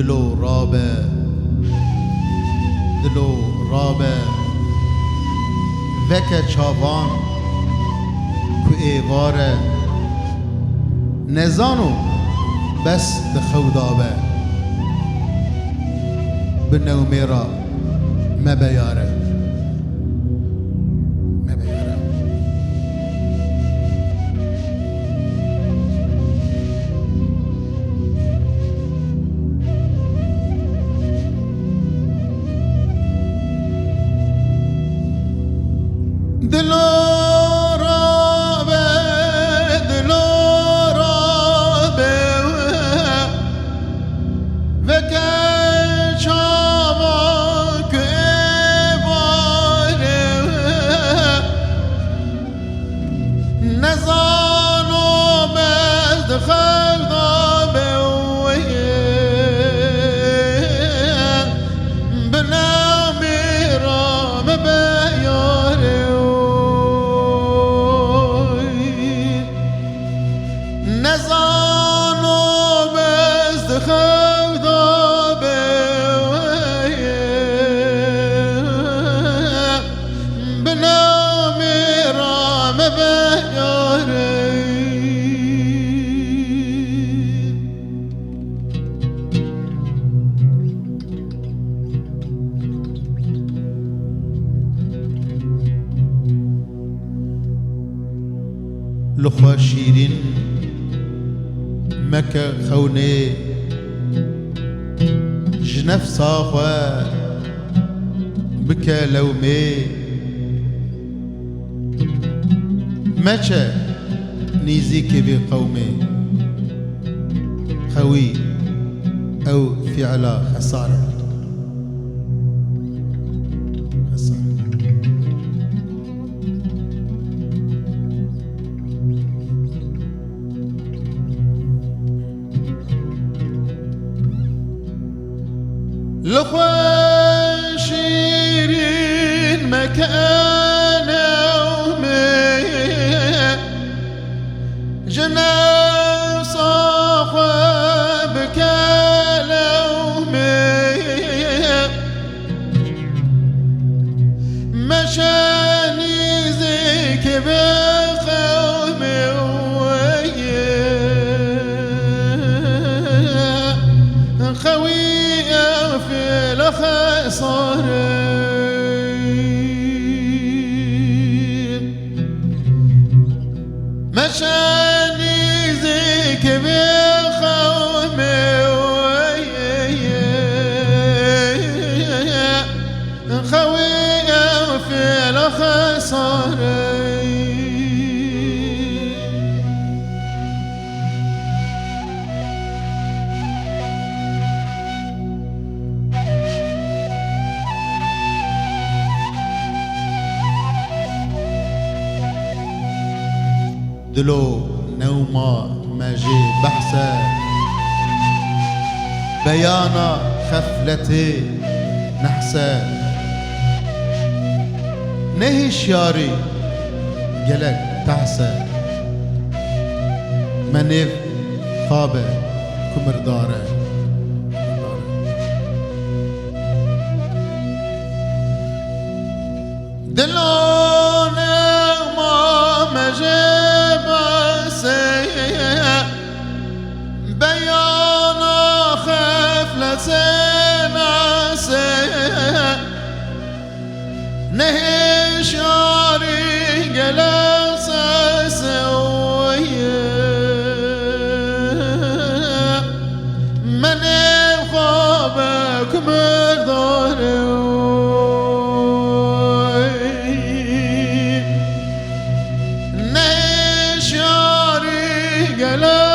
دلو رابه وکه چاوان کو ایواره نزانو بس دخودابه بنو میرا مبیاره لخوا شیرین مکه خونه جنف صاخوه بکه لومه مچه نیزی که بی قومه خوي أو فعل خسارة لخوا شيرين مكان يومي جنة صاحب كلومي مشاني زيك بقومي خوي في الخسارين مشاني زيك بخومي خوي في الخسارين دلو نوما ماجي بحثة بيانا خفلتي نحسة نهي شياري جلك تحسة منيف خابة كمردارة دلو نوما ماجي بيانا خفلة ناسة نهي شعري جلسة سوية من خابك مرداري نهي شعري جلسة